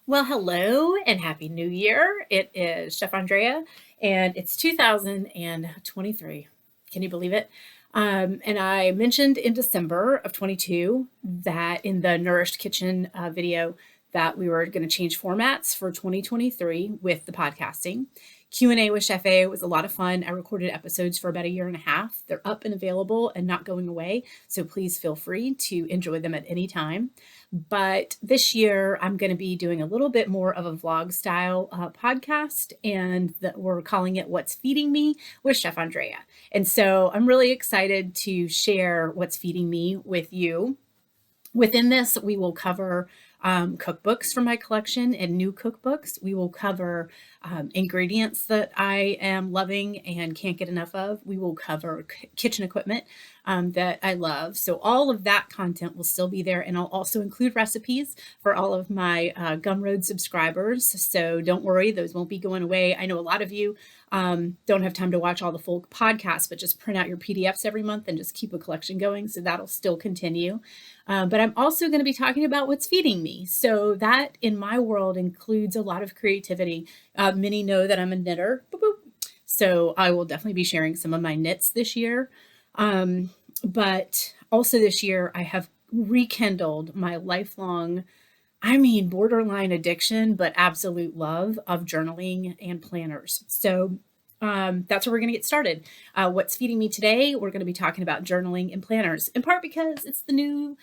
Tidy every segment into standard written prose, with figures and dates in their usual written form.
Well, hello and happy new year. It is Chef Andrea and it's 2023. Can you believe it? And I mentioned in December of 22 that in the Nourished Kitchen video that we were going to change formats for 2023 with the podcasting. Q&A with Chef A was a lot of fun. I recorded episodes for about a year and a half. They're up and available and not going away, so please feel free to enjoy them at any time. But this year, I'm going to be doing a little bit more of a vlog style podcast, and we're calling it What's Feeding Me with Chef Andrea. And so I'm really excited to share What's Feeding Me with you. Within this, we will cover cookbooks from my collection and new cookbooks. We will cover ingredients that I am loving and can't get enough of. We will cover kitchen equipment that I love. So all of that content will still be there. And I'll also include recipes for all of my Gumroad subscribers. So don't worry, those won't be going away. I know a lot of you don't have time to watch all the full podcasts, but just print out your PDFs every month and just keep a collection going. So that'll still continue. But I'm also going to be talking about what's feeding me. So that in my world includes a lot of creativity. Many know that I'm a knitter. Boop, boop. So I will definitely be sharing some of my knits this year. But also this year, I have rekindled my lifelong, borderline addiction, but absolute love of journaling and planners. So that's where we're going to get started. What's feeding me today? We're going to be talking about journaling and planners, in part because it's the new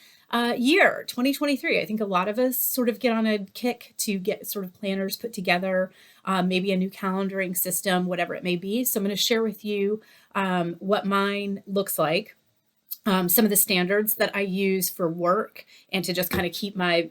year, 2023. I think a lot of us sort of get on a kick to get sort of planners put together, maybe a new calendaring system, whatever it may be. So I'm going to share with you what mine looks like, some of the standards that I use for work and to just kind of keep my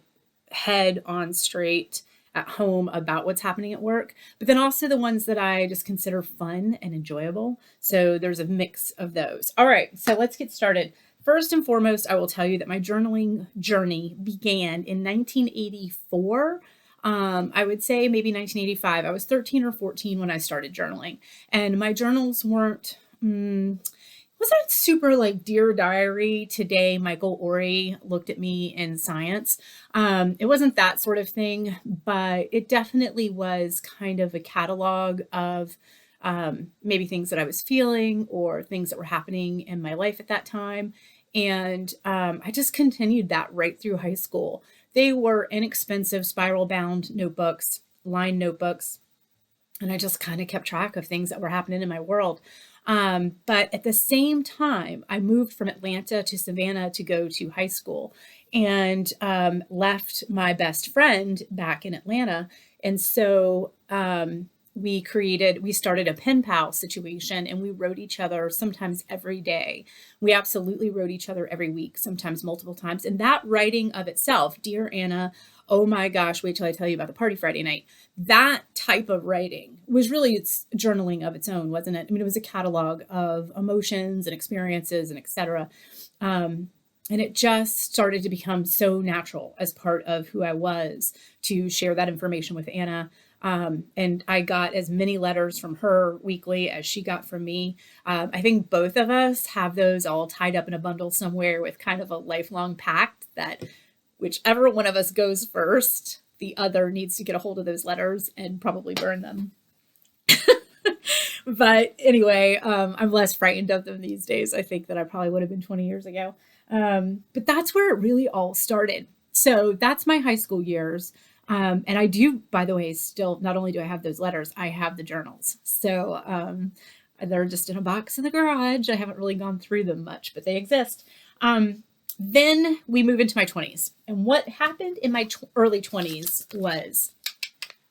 head on straight at home about what's happening at work, but then also the ones that I just consider fun and enjoyable. So there's a mix of those. All right, so let's get started. First and foremost, I will tell you that my journaling journey began in 1984. I would say maybe 1985. I was 13 or 14 when I started journaling, and my journals wasn't super like Dear Diary today, Michael Orey looked at me in science. It wasn't that sort of thing, but it definitely was kind of a catalog of maybe things that I was feeling or things that were happening in my life at that time. And I just continued that right through high school. They were inexpensive spiral bound notebooks, lined notebooks. And I just kind of kept track of things that were happening in my world. But at the same time, I moved from Atlanta to Savannah to go to high school and left my best friend back in Atlanta. And so we started a pen pal situation, and we wrote each other sometimes every day. We absolutely wrote each other every week, sometimes multiple times. And that writing of itself, Dear Anna, oh my gosh, wait till I tell you about the party Friday night. That type of writing was really its journaling of its own, wasn't it? I mean, it was a catalog of emotions and experiences and etc. And it just started to become so natural as part of who I was to share that information with Anna. And I got as many letters from her weekly as she got from me. I think both of us have those all tied up in a bundle somewhere with kind of a lifelong pact that whichever one of us goes first, the other needs to get a hold of those letters and probably burn them. But anyway, I'm less frightened of them these days. I think that I probably would have been 20 years ago. But that's where it really all started. So that's my high school years. And I do, by the way, still, not only do I have those letters, I have the journals. So they're just in a box in the garage. I haven't really gone through them much, but they exist. Then we move into my 20s. And what happened in my early 20s was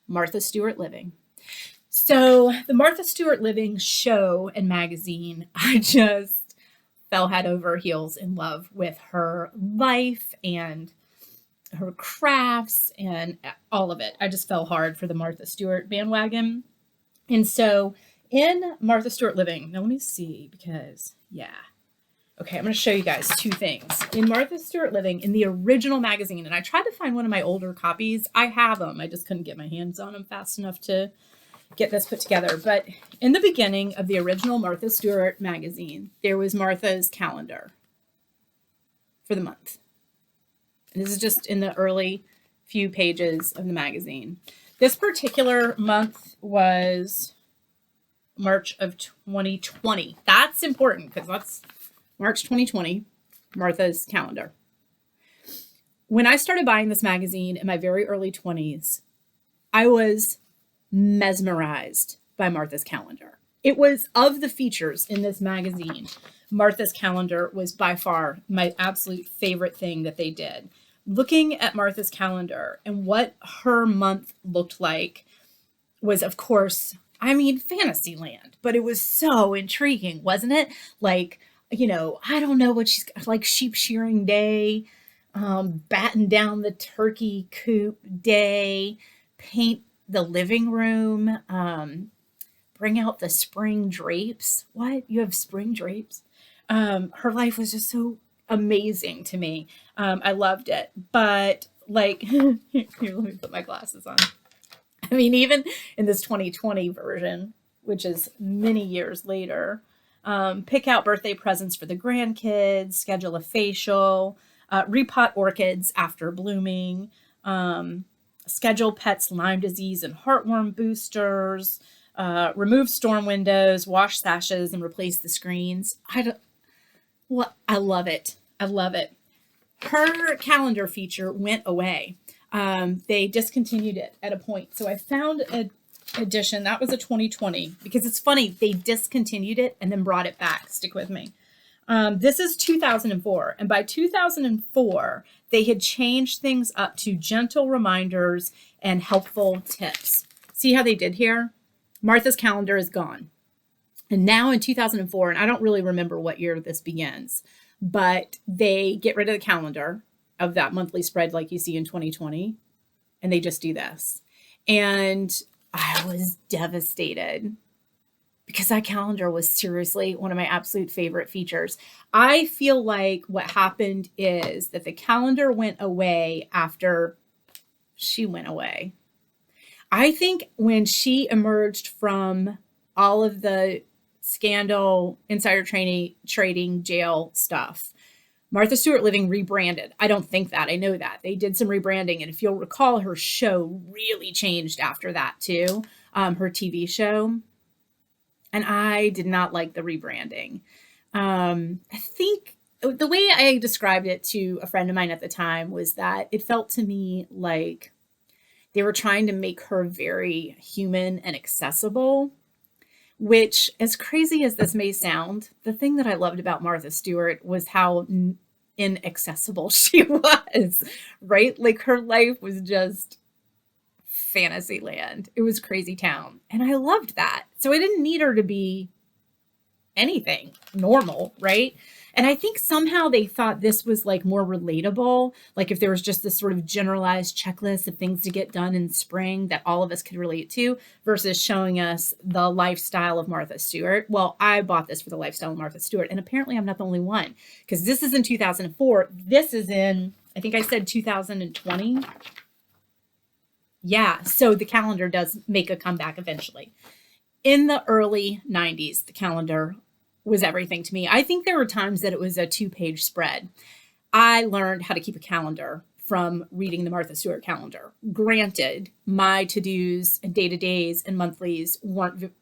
Martha Stewart Living. So the Martha Stewart Living show and magazine, I just fell head over heels in love with her life and her crafts and all of it. I just fell hard for the Martha Stewart bandwagon. And so in Martha Stewart Living, now let me see, because okay, I'm going to show you guys two things. In Martha Stewart Living, in the original magazine, and I tried to find one of my older copies. I have them. I just couldn't get my hands on them fast enough to get this put together. But in the beginning of the original Martha Stewart magazine, there was Martha's calendar for the month. And this is just in the early few pages of the magazine. This particular month was March of 2020. That's important because that's March 2020, Martha's calendar. When I started buying this magazine in my very early 20s, I was mesmerized by Martha's calendar. It was, of the features in this magazine, Martha's calendar was by far my absolute favorite thing that they did. Looking at Martha's calendar and what her month looked like was, of course, I mean, Fantasyland, but it was so intriguing, wasn't it? Like, I don't know what she's like, sheep shearing day, batten down the turkey coop day, paint the living room, bring out the spring drapes. What? You have spring drapes? Her life was just so amazing to me. I loved it. But like, here, let me put my glasses on. I mean, even in this 2020 version, which is many years later, pick out birthday presents for the grandkids, schedule a facial, repot orchids after blooming, schedule pets' Lyme disease and heartworm boosters, remove storm windows, wash sashes, and replace the screens. I love it. I love it. Her calendar feature went away. They discontinued it at a point. So I found an edition. That was a 2020 because it's funny. They discontinued it and then brought it back. Stick with me. This is 2004. And by 2004, they had changed things up to gentle reminders and helpful tips. See how they did here? Martha's calendar is gone. And now in 2004, and I don't really remember what year this begins, but they get rid of the calendar of that monthly spread like you see in 2020, and they just do this. And I was devastated because that calendar was seriously one of my absolute favorite features. I feel like what happened is that the calendar went away after she went away. I think when she emerged from all of the scandal, insider trading, jail stuff, Martha Stewart Living rebranded. I don't think that. I know that. They did some rebranding. And if you'll recall, her show really changed after that too, her TV show. And I did not like the rebranding. I think the way I described it to a friend of mine at the time was that it felt to me like they were trying to make her very human and accessible, which, as crazy as this may sound, the thing that I loved about Martha Stewart was how inaccessible she was, right? Like her life was just Fantasyland. It was crazy town. And I loved that. So I didn't need her to be anything normal, right? And I think somehow they thought this was like more relatable. Like if there was just this sort of generalized checklist of things to get done in spring that all of us could relate to versus showing us the lifestyle of Martha Stewart. Well, I bought this for the lifestyle of Martha Stewart. And apparently I'm not the only one because this is in 2004. This is in, I think I said 2020. Yeah. So the calendar does make a comeback eventually. In the early 90s, the calendar was everything to me. I think there were times that it was a 2-page spread. I learned how to keep a calendar from reading the Martha Stewart calendar. Granted, my to-dos and day-to-days and monthlies weren't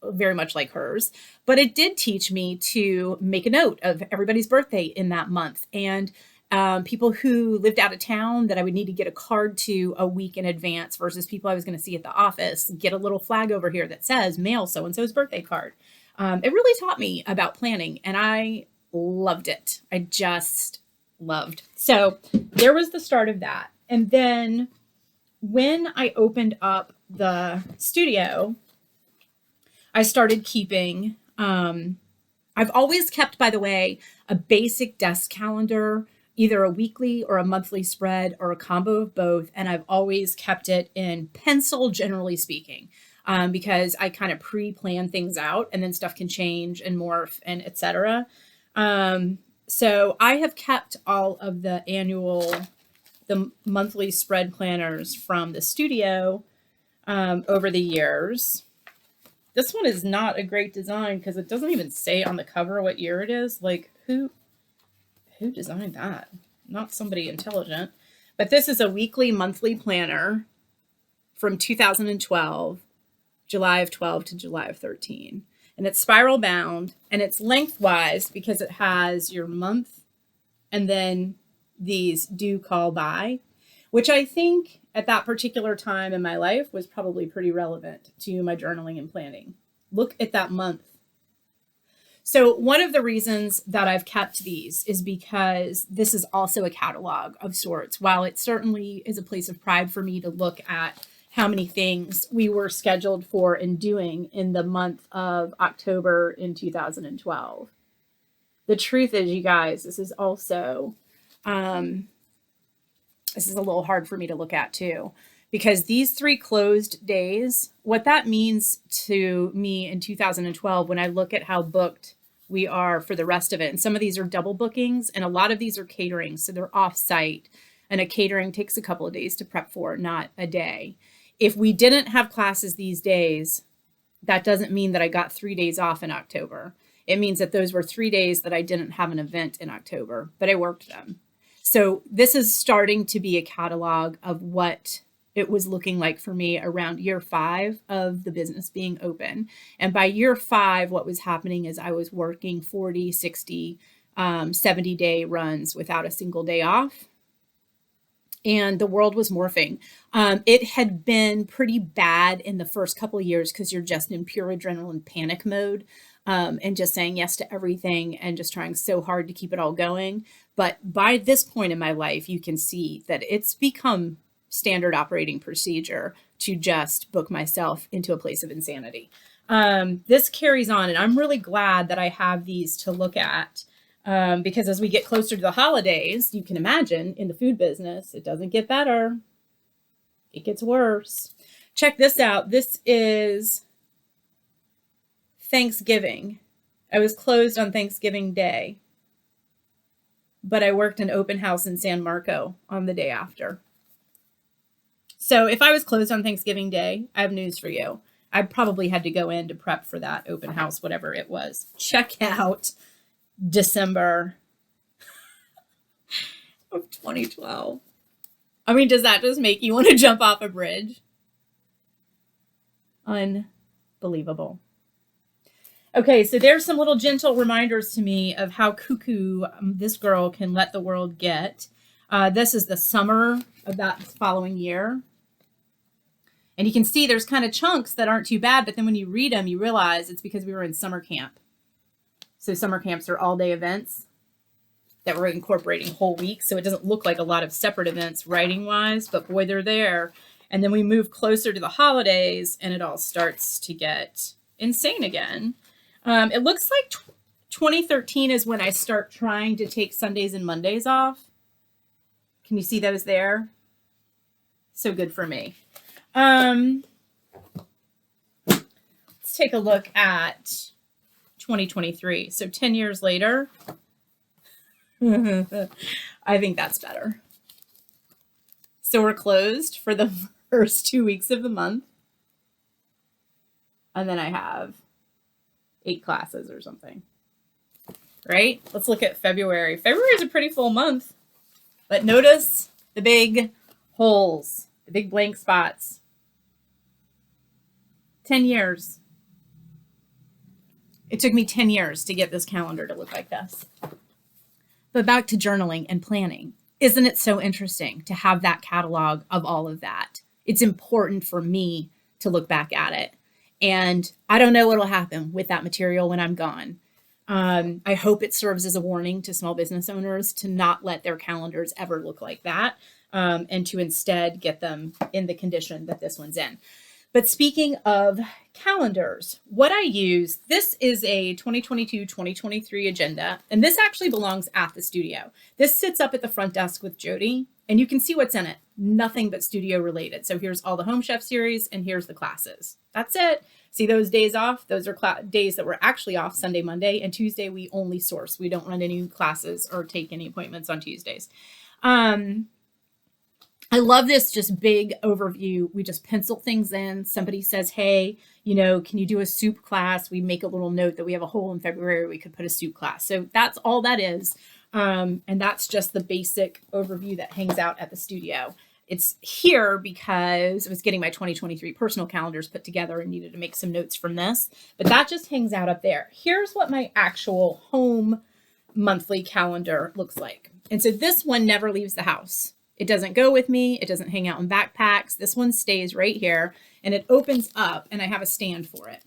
very much like hers, but it did teach me to make a note of everybody's birthday in that month and people who lived out of town that I would need to get a card to a week in advance versus people I was going to see at the office. Get a little flag over here that says mail so-and-so's birthday card. It really taught me about planning and I loved it. I just loved. So there was the start of that. And then when I opened up the studio, I started keeping, I've always kept, by the way, a basic desk calendar, either a weekly or a monthly spread or a combo of both. And I've always kept it in pencil, generally speaking. Because I kind of pre-plan things out and then stuff can change and morph and etc. So I have kept all of the monthly spread planners from the studio over the years. This one is not a great design because it doesn't even say on the cover what year it is. Like who designed that? Not somebody intelligent. But this is a weekly, monthly planner from 2012, July of 12 to July of 13. And it's spiral bound and it's lengthwise because it has your month and then these do call by, which I think at that particular time in my life was probably pretty relevant to my journaling and planning. Look at that month. So one of the reasons that I've kept these is because this is also a catalog of sorts. While it certainly is a place of pride for me to look at how many things we were scheduled for and doing in the month of October in 2012. The truth is, you guys, this is also, this is a little hard for me to look at too, because these 3 closed days, what that means to me in 2012, when I look at how booked we are for the rest of it, and some of these are double bookings and a lot of these are catering, so they're off site, and a catering takes a couple of days to prep for, not a day. If we didn't have classes these days, that doesn't mean that I got 3 days off in October. It means that those were 3 days that I didn't have an event in October, but I worked them. So this is starting to be a catalog of what it was looking like for me around year 5 of the business being open. And by year 5, what was happening is I was working 40, 60, 70-day runs without a single day off. And the world was morphing. It had been pretty bad in the first couple of years because you're just in pure adrenaline panic mode and just saying yes to everything and just trying so hard to keep it all going. But by this point in my life, you can see that it's become standard operating procedure to just book myself into a place of insanity. This carries on, and I'm really glad that I have these to look at. Because as we get closer to the holidays, you can imagine in the food business, it doesn't get better. It gets worse. Check this out. This is Thanksgiving. I was closed on Thanksgiving Day, but I worked an open house in San Marco on the day after. So if I was closed on Thanksgiving Day, I have news for you. I probably had to go in to prep for that open house, whatever it was. Check out December of 2012. I mean, does that just make you want to jump off a bridge? Unbelievable. Okay, so there's some little gentle reminders to me of how cuckoo this girl can let the world get. This is the summer of that following year. And you can see there's kind of chunks that aren't too bad, but then when you read them, you realize it's because we were in summer camp. So summer camps are all-day events that we're incorporating whole weeks. So it doesn't look like a lot of separate events writing-wise, but boy, they're there. And then we move closer to the holidays, and it all starts to get insane again. It looks like 2013 is when I start trying to take Sundays and Mondays off. Can you see those there? So good for me. Let's take a look at 2023. So 10 years later, I think that's better. So we're closed for the first 2 weeks of the month. And then I have 8 classes or something, right? Let's look at February. February is a pretty full month, but notice the big holes, the big blank spots. 10 years. It took me 10 years to get this calendar to look like this. But back to journaling and planning. Isn't it so interesting to have that catalog of all of that? It's important for me to look back at it. And I don't know what will happen with that material when I'm gone. I hope it serves as a warning to small business owners to not let their calendars ever look like that, and to instead get them in the condition that this one's in. But speaking of calendars, what I use, this is a 2022-2023 agenda, and this actually belongs at the studio. This sits up at the front desk with Jody, and you can see what's in it. Nothing but studio related. So here's all the Home Chef series, and here's the classes. That's it. See those days off? Those are days that were actually off, Sunday, Monday, and Tuesday we only source. We don't run any classes or take any appointments on Tuesdays. I love this just big overview. We just pencil things in. Somebody says, hey, can you do a soup class? We make a little note that we have a hole in February. We could put a soup class. So that's all that is. And that's just the basic overview that hangs out at the studio. It's here because I was getting my 2023 personal calendars put together and needed to make some notes from this, but that just hangs out up there. Here's what my actual home monthly calendar looks like. And so this one never leaves the house. It doesn't go with me. It doesn't hang out in backpacks. This one stays right here and it opens up and I have a stand for it.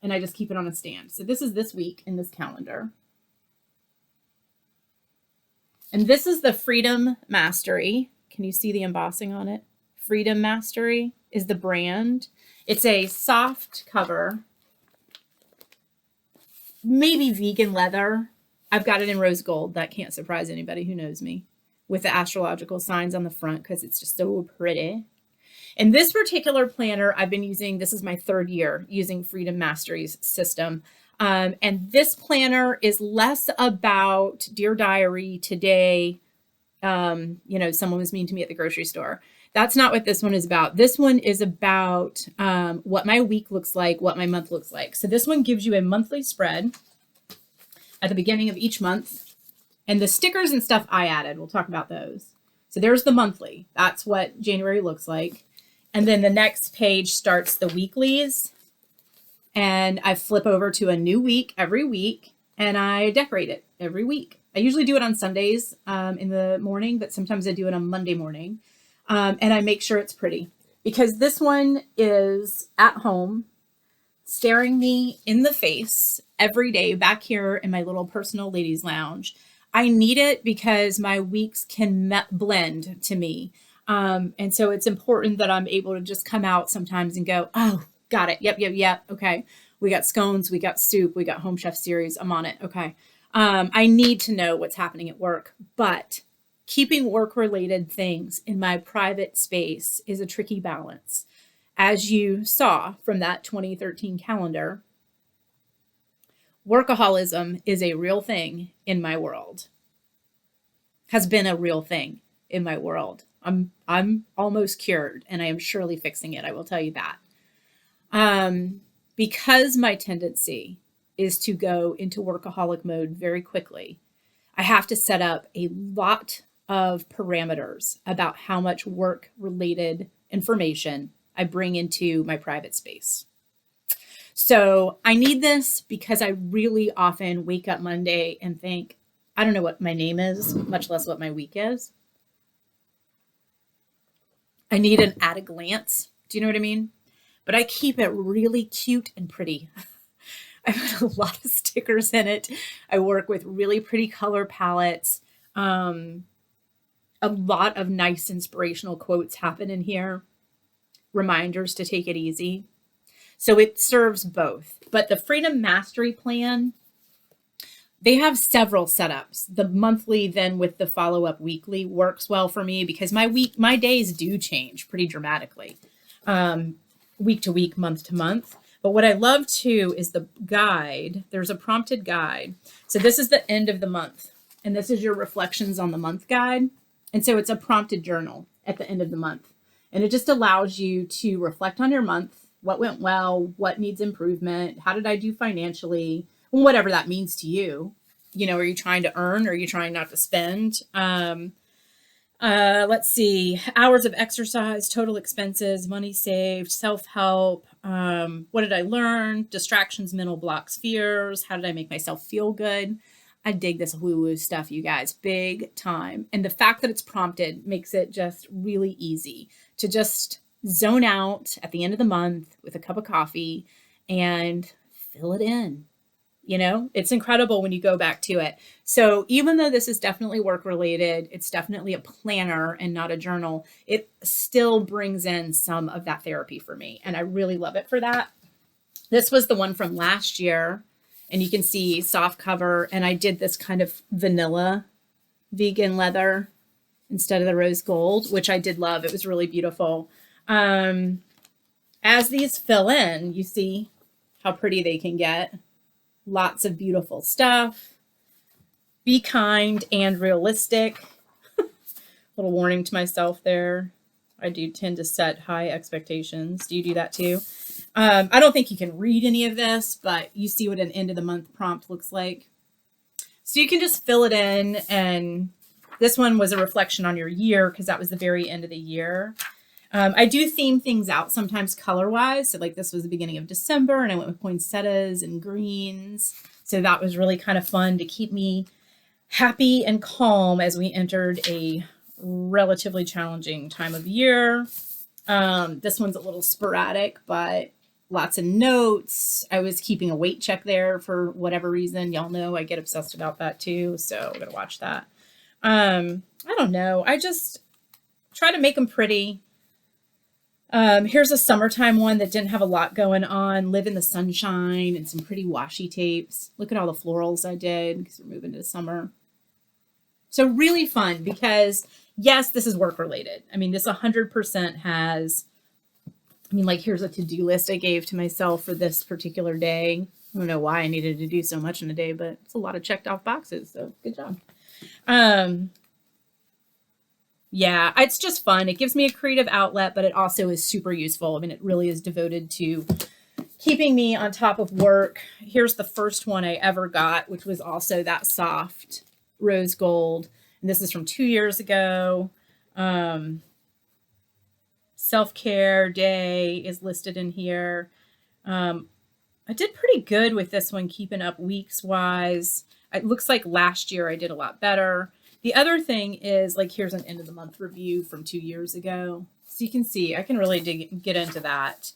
And I just keep it on a stand. So this is this week in this calendar. And this is the Freedom Mastery. Can you see the embossing on it? Freedom Mastery is the brand. It's a soft cover, maybe vegan leather. I've got it in rose gold. That can't surprise anybody who knows me, with the astrological signs on the front because it's just so pretty. And this particular planner I've been using, this is my 3rd year using Freedom Mastery's system. And this planner is less about Dear Diary today. Someone was mean to me at the grocery store. That's not what this one is about. This one is about what my week looks like, what my month looks like. So this one gives you a monthly spread at the beginning of each month. And the stickers and stuff I added, we'll talk about those. So there's the monthly. That's what January looks like. And then the next page starts the weeklies. And I flip over to a new week every week and I decorate it every week. I usually do it on Sundays in the morning, but sometimes I do it on Monday morning. And I make sure it's pretty because this one is at home staring me in the face every day back here in my little personal ladies lounge. I need it because my weeks can blend to me. And so it's important that I'm able to just come out sometimes and go, oh, got it. Yep. Okay. We got scones. We got soup. We got Home Chef Series. I'm on it. Okay. I need to know what's happening at work, but keeping work-related things in my private space is a tricky balance. As you saw from that 2013 calendar, workaholism is a real thing in my world. Has been a real thing in my world. I'm almost cured and I am surely fixing it. I will tell you that. Because my tendency is to go into workaholic mode very quickly, I have to set up a lot of parameters about how much work-related information I bring into my private space. So I need this because I really often wake up Monday and think, I don't know what my name is, much less what my week is. I need an at a glance. Do you know what I mean? But I keep it really cute and pretty. I put a lot of stickers in it. I work with really pretty color palettes. A lot of nice inspirational quotes happen in here. Reminders to take it easy. So it serves both. But the Freedom Mastery Plan, they have several setups. The monthly, then with the follow-up weekly, works well for me because my days do change pretty dramatically, week to week, month to month. But what I love too is the guide. There's a prompted guide. So this is the end of the month, and this is your reflections on the month guide. And so it's a prompted journal at the end of the month, and it just allows you to reflect on your month, what went well, what needs improvement, how did I do financially, whatever that means to you. You know, are you trying to earn or are you trying not to spend? Let's see, hours of exercise, total expenses, money saved, self-help. What did I learn? Distractions, mental blocks, fears. How did I make myself feel good? I dig this woo-woo stuff, you guys, big time. And the fact that it's prompted makes it just really easy to just zone out at the end of the month with a cup of coffee and fill it in. You know, it's incredible when you go back to it. So even though this is definitely work related, it's definitely a planner and not a journal, it still brings in some of that therapy for me. And I really love it for that. This was the one from last year, and you can see soft cover. And I did this kind of vanilla vegan leather instead of the rose gold, which I did love. It was really beautiful. As these fill in, you see how pretty they can get. Lots of beautiful stuff. Be kind and realistic. Little warning to myself there. I do tend to set high expectations. Do you do that too? I don't think you can read any of this, but you see what an end of the month prompt looks like. So you can just fill it in, and this one was a reflection on your year because that was the very end of the year. I do theme things out sometimes color-wise. So like this was the beginning of December, and I went with poinsettias and greens. So that was really kind of fun to keep me happy and calm as we entered a relatively challenging time of year. This one's a little sporadic, but lots of notes. I was keeping a weight check there for whatever reason. Y'all know I get obsessed about that too. So I'm going to watch that. I don't know. I just try to make them pretty. Here's a summertime one that didn't have a lot going on. Live in the sunshine and some pretty washi tapes. Look at all the florals I did because we're moving to summer. So really fun because yes, this is work related. I mean, this 100% has, like here's a to-do list I gave to myself for this particular day. I don't know why I needed to do so much in a day, but it's a lot of checked off boxes. So good job. Yeah, it's just fun. It gives me a creative outlet, but it also is super useful. I mean, it really is devoted to keeping me on top of work. Here's the first one I ever got, which was also that soft rose gold. And this is from 2 years ago. Self-care day is listed in here. I did pretty good with this one, keeping up weeks wise. It looks like last year I did a lot better. The other thing is like, here's an end of the month review from 2 years ago. So you can see, I can really get into that.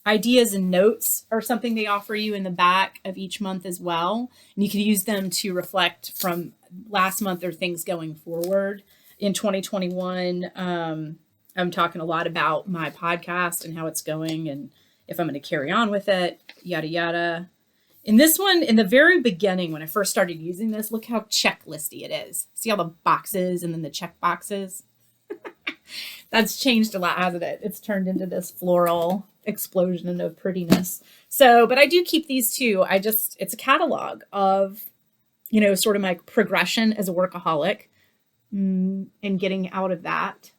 Ideas and notes are something they offer you in the back of each month as well. And you can use them to reflect from last month or things going forward. In 2021, I'm talking a lot about my podcast and how it's going and if I'm going to carry on with it, yada, yada. In this one, in the very beginning, when I first started using this, look how checklisty it is. See all the boxes and then the check boxes? That's changed a lot, hasn't it? It's turned into this floral explosion of prettiness. So, but I do keep these too. It's a catalog of, sort of my progression as a workaholic and getting out of that.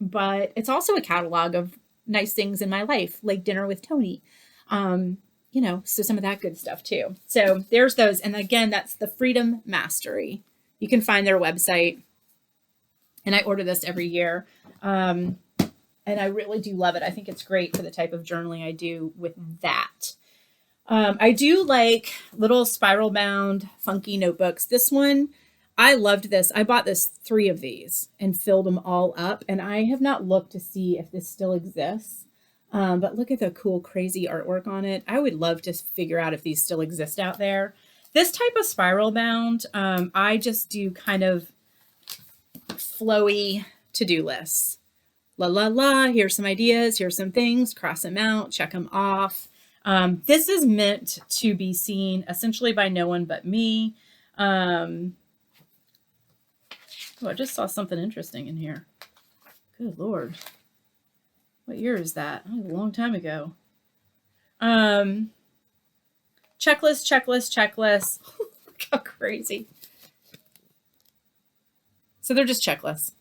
But it's also a catalog of nice things in my life, like dinner with Tony. So some of that good stuff too. So there's those. And again, that's the Freedom Mastery. You can find their website. And I order this every year. And I really do love it. I think it's great for the type of journaling I do with that. I do like little spiral bound funky notebooks. This one, I loved this. I bought 3 of these and filled them all up. And I have not looked to see if this still exists. But look at the cool, crazy artwork on it. I would love to figure out if these still exist out there. This type of spiral bound, I just do kind of flowy to-do lists. La, la, la, here's some ideas, here's some things, cross them out, check them off. This is meant to be seen essentially by no one but me. I just saw something interesting in here. Good Lord. What year is that? Oh, a long time ago. Checklist. Look how crazy. So they're just checklists.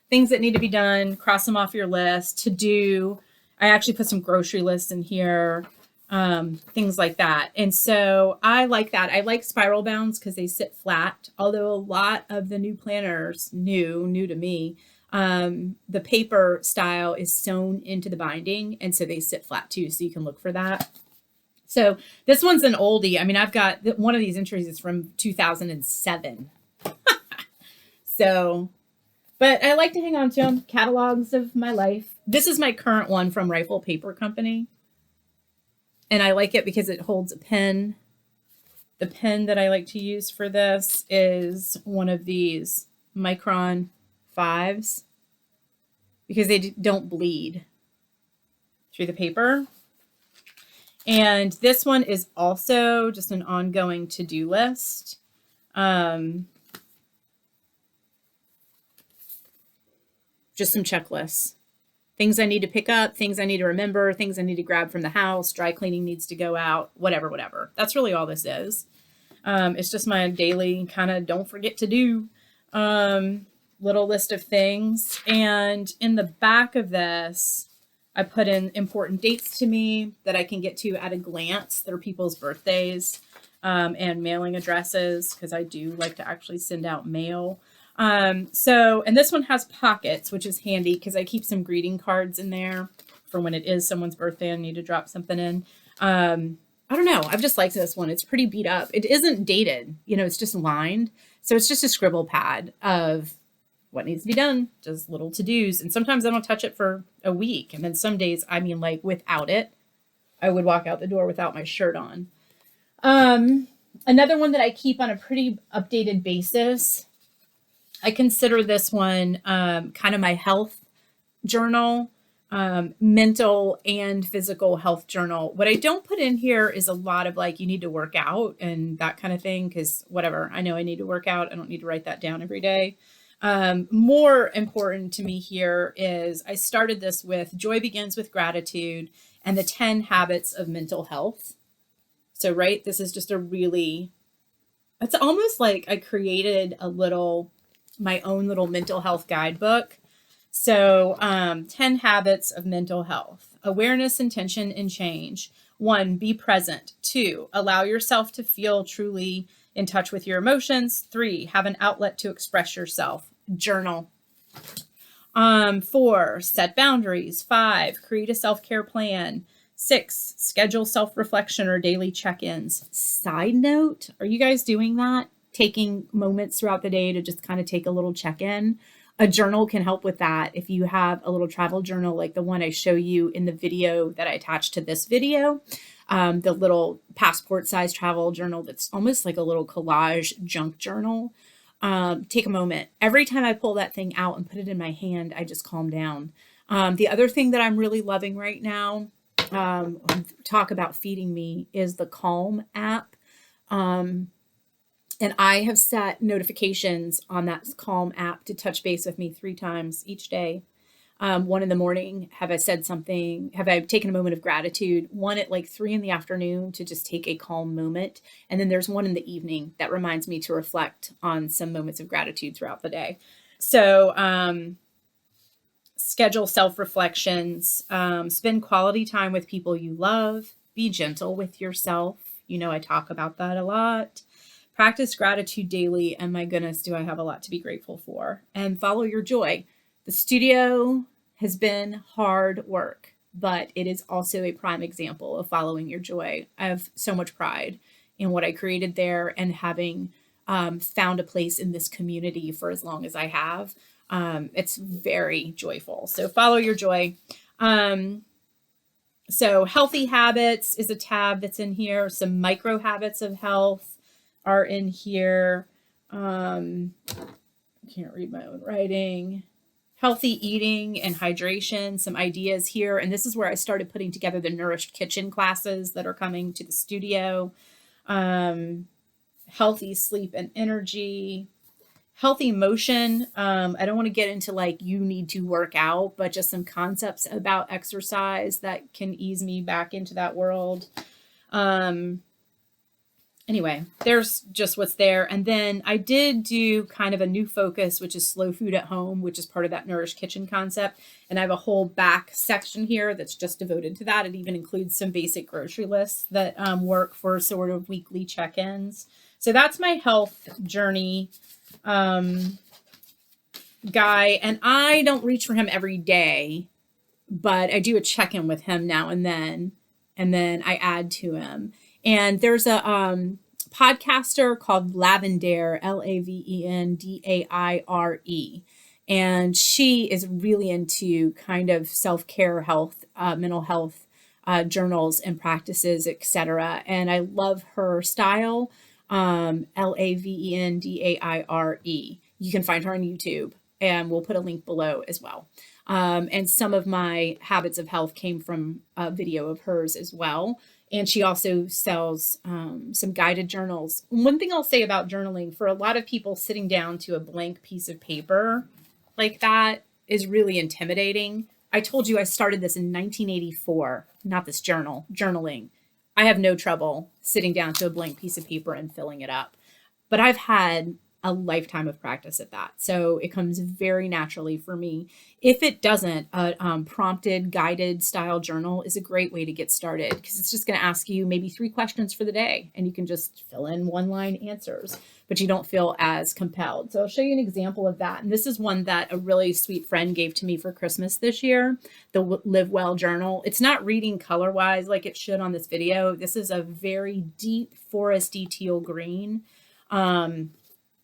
Things that need to be done, cross them off your list. To do. I actually put some grocery lists in here. Things like that. And so I like that. I like spiral bounds because they sit flat. Although a lot of the new planners, new to me, the paper style is sewn into the binding. And so they sit flat too. So you can look for that. So this one's an oldie. I mean, I've got one of these entries is from 2007. So, but I like to hang on to them. Catalogs of my life. This is my current one from Rifle Paper Company. And I like it because it holds a pen. The pen that I like to use for this is one of these Micron 5s because they don't bleed through the paper. And this one is also just an ongoing to-do list. Just some checklists. Things I need to pick up, things I need to remember, things I need to grab from the house, dry cleaning needs to go out, whatever. That's really all this is. It's just my daily kind of don't forget to do little list of things. And in the back of this, I put in important dates to me that I can get to at a glance. They're people's birthdays. and mailing addresses, because I do like to actually send out mail. And this one has pockets, which is handy because I keep some greeting cards in there for when it is someone's birthday and I need to drop something in. I don't know. I've just liked this one. It's pretty beat up. It isn't dated, it's just lined. So it's just a scribble pad of what needs to be done, just little to-dos. And sometimes I don't touch it for a week. And then some days, like without it, I would walk out the door without my shirt on. Another one that I keep on a pretty updated basis, I consider this one kind of my health journal, mental and physical health journal. What I don't put in here is a lot of you need to work out and that kind of thing, because whatever, I know I need to work out. I don't need to write that down every day. More important to me here is I started this with joy begins with gratitude and the 10 habits of mental health. So, right, this is just it's almost like I created my own little mental health guidebook. So 10 habits of mental health: awareness, intention, and change. 1, be present. 2, allow yourself to feel truly in touch with your emotions. 3, have an outlet to express yourself. Journal. 4, set boundaries. 5, create a self-care plan. 6, schedule self-reflection or daily check-ins. Side note, are you guys doing that? Taking moments throughout the day to just kind of take a little check-in? A journal can help with that. If you have a little travel journal like the one I show you in the video that I attached to this video, the little passport size travel journal that's almost like a little collage junk journal. Take a moment. Every time I pull that thing out and put it in my hand, I just calm down. The other thing that I'm really loving right now, talk about feeding me, is the Calm app. And I have set notifications on that Calm app to touch base with me 3 times each day. 1 in the morning, have I said something? Have I taken a moment of gratitude? 1 at 3 in the afternoon to just take a calm moment. And then there's 1 in the evening that reminds me to reflect on some moments of gratitude throughout the day. So schedule self-reflections, spend quality time with people you love, be gentle with yourself. I talk about that a lot. Practice gratitude daily, and my goodness, do I have a lot to be grateful for. And follow your joy. The studio has been hard work, but it is also a prime example of following your joy. I have so much pride in what I created there, and having found a place in this community for as long as I have. It's very joyful. So follow your joy. So healthy habits is a tab that's in here. Some micro habits of health are in here. I can't read my own writing. Healthy eating and hydration, some ideas here. And this is where I started putting together the Nourished Kitchen classes that are coming to the studio. Healthy sleep and energy. Healthy motion. I don't want to get into you need to work out, but just some concepts about exercise that can ease me back into that world. Anyway, there's just what's there. And then I did do kind of a new focus, which is slow food at home, which is part of that Nourished Kitchen concept. And I have a whole back section here that's just devoted to that. It even includes some basic grocery lists that work for sort of weekly check-ins. So that's my health journey guy. And I don't reach for him every day, but I do a check-in with him now and then I add to him. And there's a podcaster called Lavendaire, Lavendaire. And she is really into kind of self-care, health, mental health journals and practices, etc. And I love her style, Lavendaire. You can find her on YouTube, and we'll put a link below as well. And some of my habits of health came from a video of hers as well. And she also sells some guided journals. One thing I'll say about journaling, for a lot of people, sitting down to a blank piece of paper like that is really intimidating. I told you I started this in 1984, not this journaling. I have no trouble sitting down to a blank piece of paper and filling it up. But I've had a lifetime of practice at that. So it comes very naturally for me. If it doesn't, a prompted, guided style journal is a great way to get started because it's just going to ask you maybe 3 questions for the day and you can just fill in one line answers, but you don't feel as compelled. So I'll show you an example of that. And this is one that a really sweet friend gave to me for Christmas this year, the Live Well journal. It's not reading color wise like it should on this video. This is a very deep foresty teal green.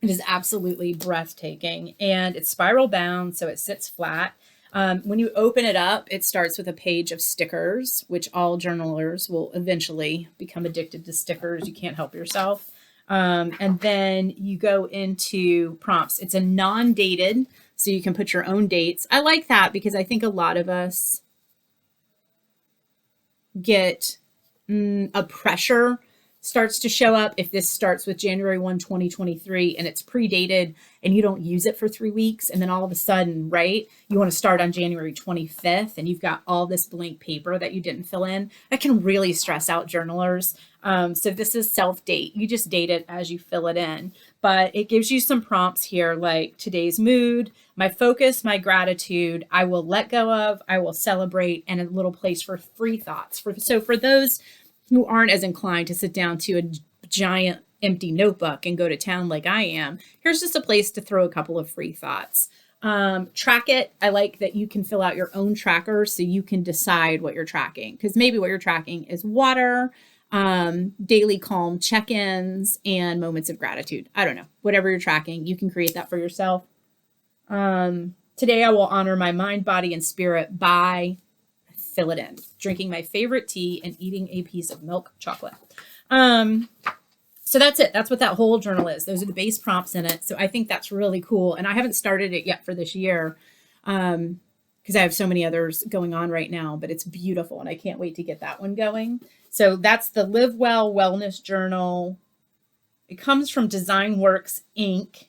It is absolutely breathtaking and it's spiral bound, so it sits flat. When you open it up, it starts with a page of stickers, which all journalers will eventually become addicted to stickers. You can't help yourself. And then you go into prompts. It's a non-dated, so you can put your own dates. I like that because I think a lot of us get a pressure starts to show up if this starts with January 1, 2023 and it's predated and you don't use it for 3 weeks. And then all of a sudden, right, you want to start on January 25th and you've got all this blank paper that you didn't fill in. That can really stress out journalers. So this is self-date. You just date it as you fill it in, but it gives you some prompts here like today's mood, my focus, my gratitude, I will let go of, I will celebrate, and a little place for free thoughts. So for those who aren't as inclined to sit down to a giant empty notebook and go to town like I am, here's just a place to throw a couple of free thoughts. Track it. I like that you can fill out your own tracker so you can decide what you're tracking, because maybe what you're tracking is water, daily calm check-ins, and moments of gratitude. I don't know, whatever you're tracking, you can create that for yourself. Today I will honor my mind, body, and spirit by fill it in, drinking my favorite tea and eating a piece of milk chocolate. So that's it. That's what that whole journal is. Those are the base prompts in it. So I think that's really cool. And I haven't started it yet for this year because I have so many others going on right now, but it's beautiful. And I can't wait to get that one going. So that's the Live Well Wellness Journal. It comes from Designworks Inc.,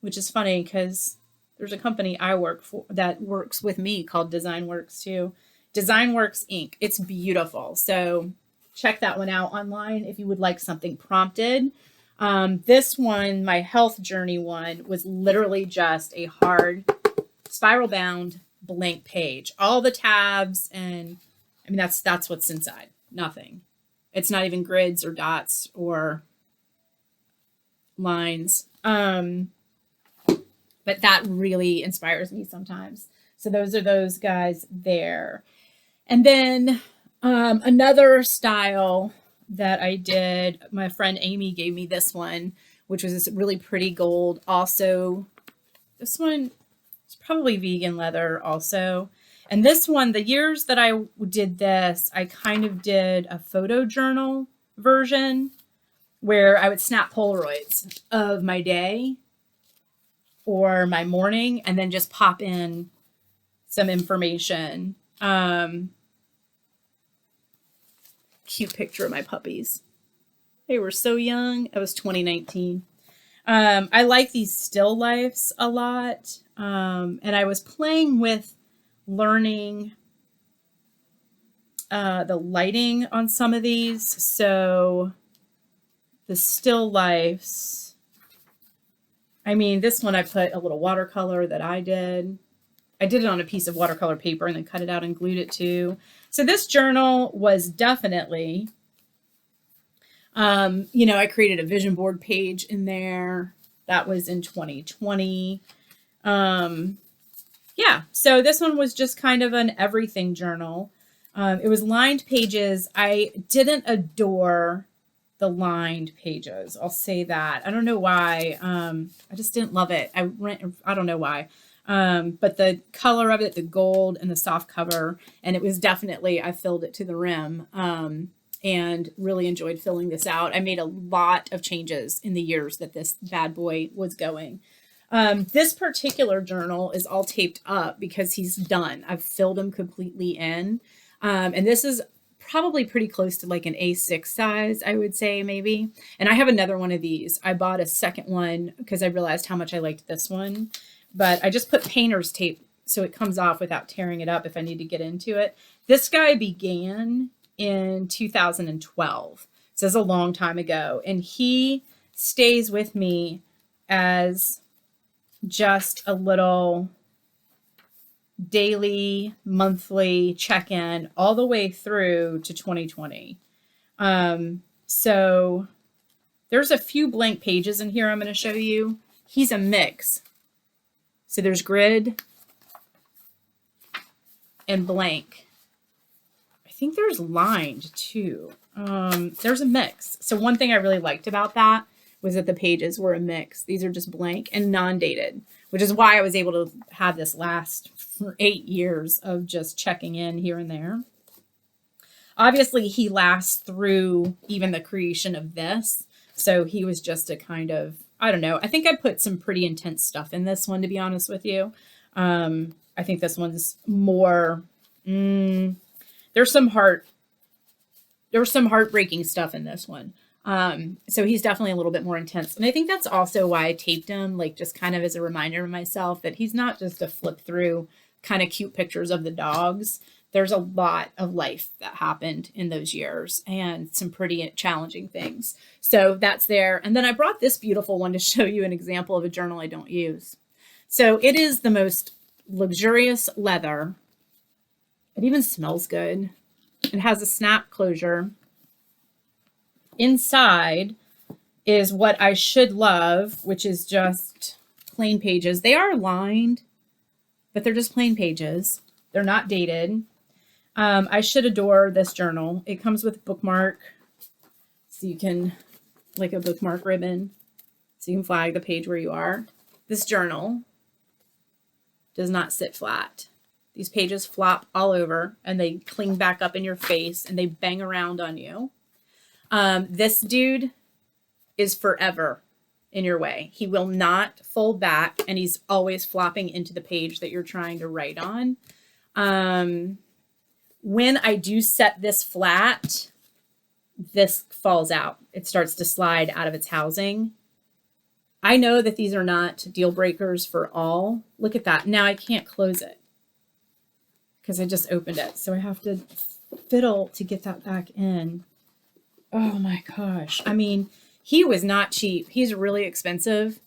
which is funny because there's a company I work for that works with me called Designworks too. Designworks Inc. It's beautiful. So check that one out online if you would like something prompted. This one, my health journey one, was literally just a hard spiral bound blank page. All the tabs, and I mean that's what's inside. Nothing. It's not even grids or dots or lines. But that really inspires me sometimes. So those are those guys there. And then another style that I did, my friend Amy gave me this one, which was this really pretty gold. Also, this one is probably vegan leather also. And this one, the years that I did this, I kind of did a photo journal version where I would snap Polaroids of my day or my morning and then just pop in some information. Cute picture of my puppies. They were so young. It was 2019. I like these still lifes a lot. And I was playing with learning the lighting on some of these. So the still lifes, I mean, this one I put a little watercolor that I did. I did it on a piece of watercolor paper and then cut it out and glued it to. So this journal was definitely, I created a vision board page in there. That was in 2020. So this one was just kind of an everything journal. It was lined pages. I didn't adore the lined pages. I'll say that. I don't know why. I just didn't love it. I don't know why. But the color of it, the gold and the soft cover, and it was definitely, I filled it to the rim, and really enjoyed filling this out. I made a lot of changes in the years that this bad boy was going. This particular journal is all taped up because he's done. I've filled him completely in. And this is probably pretty close to like an A6 size, I would say maybe. And I have another one of these. I bought a second one because I realized how much I liked this one, but I just put painter's tape so it comes off without tearing it up if I need to get into it. This guy began in 2012. So this is a long time ago. And he stays with me as just a little daily, monthly check-in all the way through to 2020. So there's a few blank pages in here I'm going to show you. He's a mix. So there's grid and blank. I think there's lined too. There's a mix. So one thing I really liked about that was that the pages were a mix. These are just blank and non-dated, which is why I was able to have this last for 8 years of just checking in here and there. Obviously, he lasts through even the creation of this. So he was just a kind of, I don't know. I think I put some pretty intense stuff in this one, to be honest with you. I think this one's more, there's some heartbreaking stuff in this one. So he's definitely a little bit more intense. And I think that's also why I taped him, like just kind of as a reminder to myself that he's not just a flip through kind of cute pictures of the dogs. There's a lot of life that happened in those years and some pretty challenging things. So that's there. And then I brought this beautiful one to show you an example of a journal I don't use. So it is the most luxurious leather. It even smells good. It has a snap closure. Inside is what I should love, which is just plain pages. They are lined, but they're just plain pages. They're not dated. I should adore this journal. It comes with a bookmark, so you can, like a bookmark ribbon, so you can flag the page where you are. This journal does not sit flat. These pages flop all over and they cling back up in your face and they bang around on you. This dude is forever in your way. He will not fold back and he's always flopping into the page that you're trying to write on. When I do set this flat, this falls out. It starts to slide out of its housing. I know that these are not deal breakers for all. Look at that. Now I can't close it because I just opened it. So I have to fiddle to get that back in. Oh my gosh. I mean, he was not cheap. He's really expensive.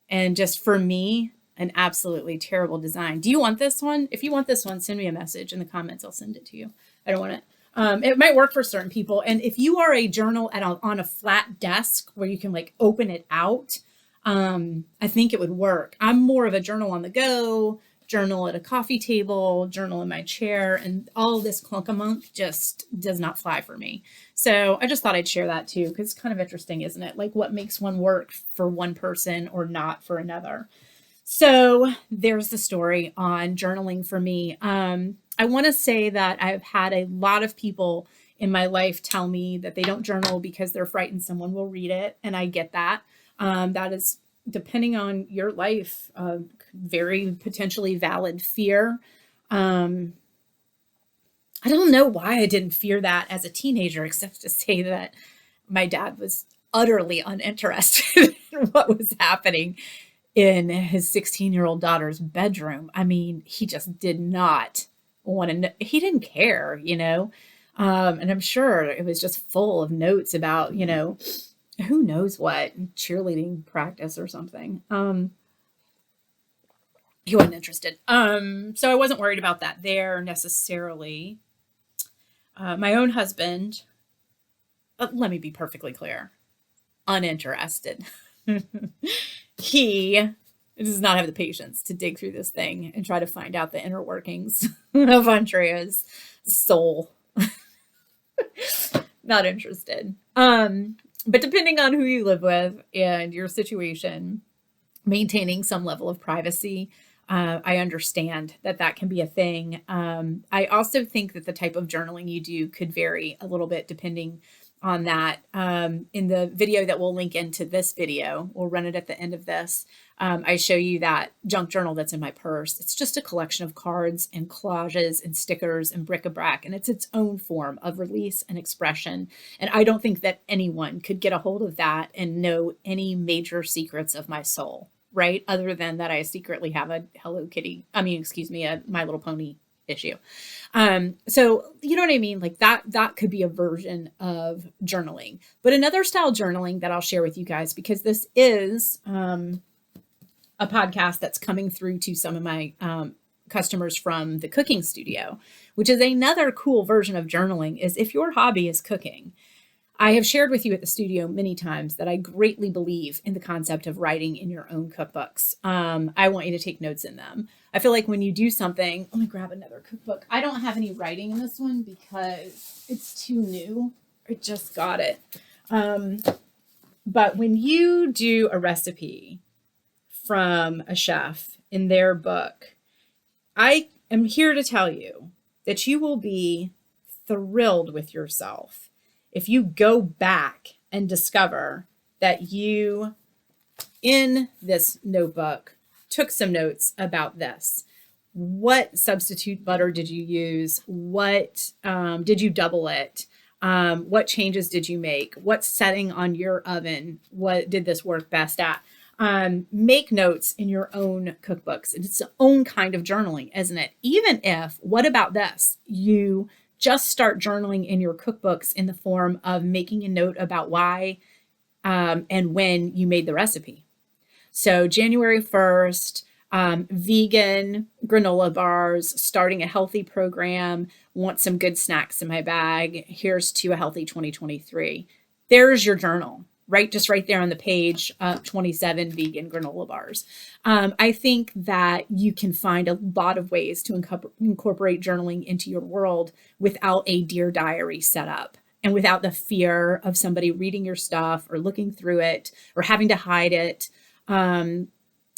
And just for me, an absolutely terrible design. Do you want this one? If you want this one, send me a message in the comments. I'll send it to you. I don't want it. It might work for certain people. And if you are a journal on a flat desk where you can like open it out, I think it would work. I'm more of a journal on the go, journal at a coffee table, journal in my chair, and all of this clunkamunk just does not fly for me. So I just thought I'd share that too, because it's kind of interesting, isn't it? Like what makes one work for one person or not for another. So there's the story on journaling for me. I want to say that I've had a lot of people in my life tell me that they don't journal because they're frightened someone will read it. And I get that. That is, depending on your life, very potentially valid fear. I don't know why I didn't fear that as a teenager, except to say that my dad was utterly uninterested in what was happening in his 16-year-old daughter's bedroom. I mean, he just did not want to know. He didn't care, you know? And I'm sure it was just full of notes about, you know, who knows what, cheerleading practice or something. He wasn't interested. So I wasn't worried about that there necessarily. My own husband, let me be perfectly clear, uninterested. He does not have the patience to dig through this thing and try to find out the inner workings of Andrea's soul. Not interested. But depending on who you live with and your situation, maintaining some level of privacy, I understand that that can be a thing. I also think that the type of journaling you do could vary a little bit depending on that. In the video that we'll link into this video, we'll run it at the end of this. I show you that junk journal that's in my purse. It's just a collection of cards and collages and stickers and bric-a-brac, and it's its own form of release and expression. And I don't think that anyone could get a hold of that and know any major secrets of my soul, right? Other than that I secretly have a a My Little Pony issue. So you know what I mean? Like that could be a version of journaling. But another style journaling that I'll share with you guys, because this is a podcast that's coming through to some of my customers from the cooking studio, which is another cool version of journaling, is if your hobby is cooking. I have shared with you at the studio many times that I greatly believe in the concept of writing in your own cookbooks. I want you to take notes in them. I feel like when you do something, let me grab another cookbook. I don't have any writing in this one because it's too new. I just got it. But when you do a recipe from a chef in their book, I am here to tell you that you will be thrilled with yourself if you go back and discover that you, in this notebook, took some notes about this. What substitute butter did you use? What did you double it? What changes did you make? What setting on your oven? What did this work best at? Make notes in your own cookbooks. It's its own kind of journaling, isn't it? Even if, what about this? You just start journaling in your cookbooks in the form of making a note about why and when you made the recipe. So January 1st, vegan granola bars, starting a healthy program, want some good snacks in my bag. Here's to a healthy 2023. There's your journal, right? Just right there on the page, 27 vegan granola bars. I think that you can find a lot of ways to incorporate journaling into your world without a Dear Diary set up and without the fear of somebody reading your stuff or looking through it or having to hide it.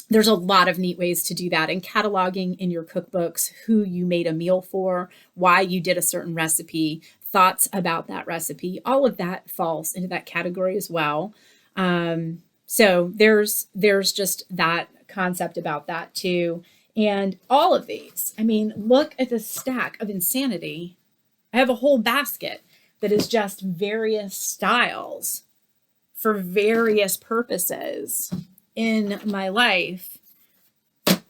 There's a lot of neat ways to do that, and cataloging in your cookbooks who you made a meal for, why you did a certain recipe, thoughts about that recipe. All of that falls into that category as well. So there's just that concept about that too. And all of these, I mean, look at the stack of insanity. I have a whole basket that is just various styles for various purposes in my life.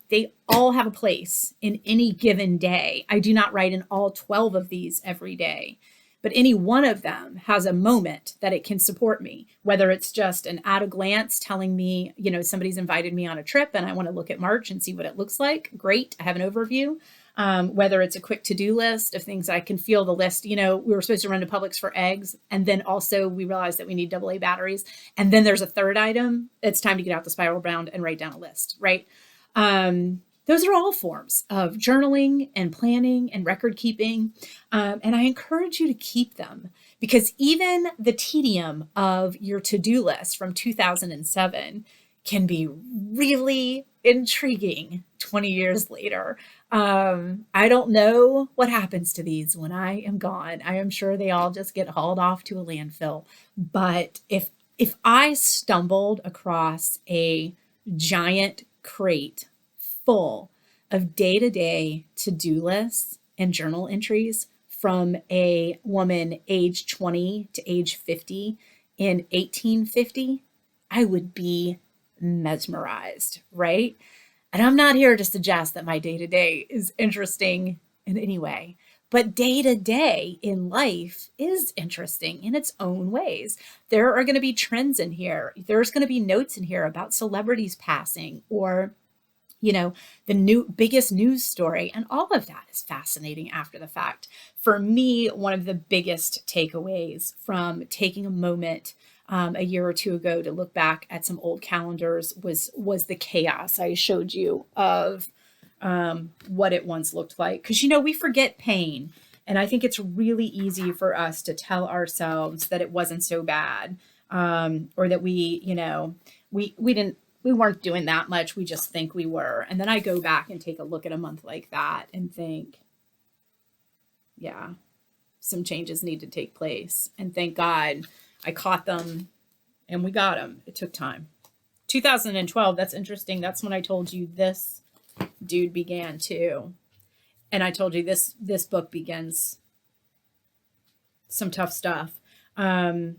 They all have a place in any given day. I do not write in all 12 of these every day, but any one of them has a moment that it can support me, whether it's just an at a glance telling me, you know, somebody's invited me on a trip and I want to look at March and see what it looks like. Great. I have an overview. Whether it's a quick to-do list of things I can feel the list, you know, we were supposed to run to Publix for eggs. And then also we realized that we need AA batteries. And then there's a third item. It's time to get out the spiral bound and write down a list, right? Those are all forms of journaling and planning and record keeping. And I encourage you to keep them because even the tedium of your to-do list from 2007 can be really intriguing 20 years later. I don't know what happens to these when I am gone. I am sure they all just get hauled off to a landfill. But if I stumbled across a giant crate full of day-to-day to-do lists and journal entries from a woman age 20 to age 50 in 1850, I would be mesmerized, right? And I'm not here to suggest that my day-to-day is interesting in any way, but day-to-day in life is interesting in its own ways. There are going to be trends in here. There's going to be notes in here about celebrities passing or, you know, the biggest news story. And all of that is fascinating after the fact. For me, one of the biggest takeaways from taking a moment a year or two ago to look back at some old calendars was the chaos I showed you of what it once looked like. Because, you know, we forget pain. And I think it's really easy for us to tell ourselves that it wasn't so bad, or that we weren't doing that much. We just think we were. And then I go back and take a look at a month like that and think, yeah, some changes need to take place. And thank God I caught them and we got them. It took time. 2012, that's interesting. That's when I told you this dude began too. And I told you this book begins some tough stuff. But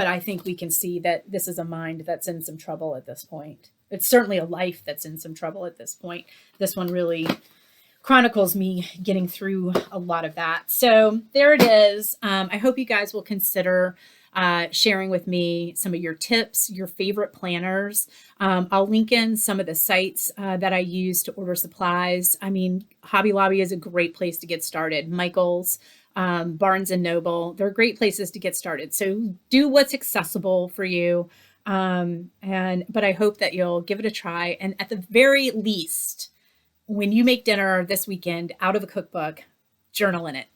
I think we can see that this is a mind that's in some trouble at this point. It's certainly a life that's in some trouble at this point. This one really chronicles me getting through a lot of that. So there it is. I hope you guys will consider sharing with me some of your tips, your favorite planners. I'll link in some of the sites that I use to order supplies. I mean, Hobby Lobby is a great place to get started. Michael's, Barnes and Noble, they're great places to get started. So do what's accessible for you. But I hope that you'll give it a try. And at the very least, when you make dinner this weekend out of a cookbook, journal in it.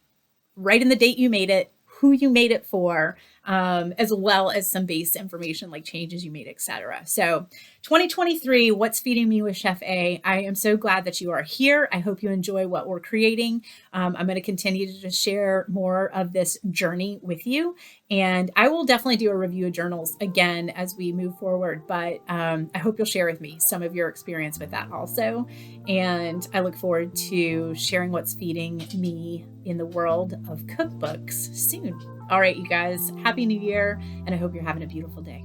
Write in the date you made it, who you made it for, as well as some base information like changes you made, etc. So 2023, What's Feeding Me with Chef A. I am so glad that you are here. I hope you enjoy what we're creating. I'm going to continue to just share more of this journey with you. And I will definitely do a review of journals again as we move forward. But I hope you'll share with me some of your experience with that also. And I look forward to sharing what's feeding me in the world of cookbooks soon. All right, you guys, Happy New Year, and I hope you're having a beautiful day.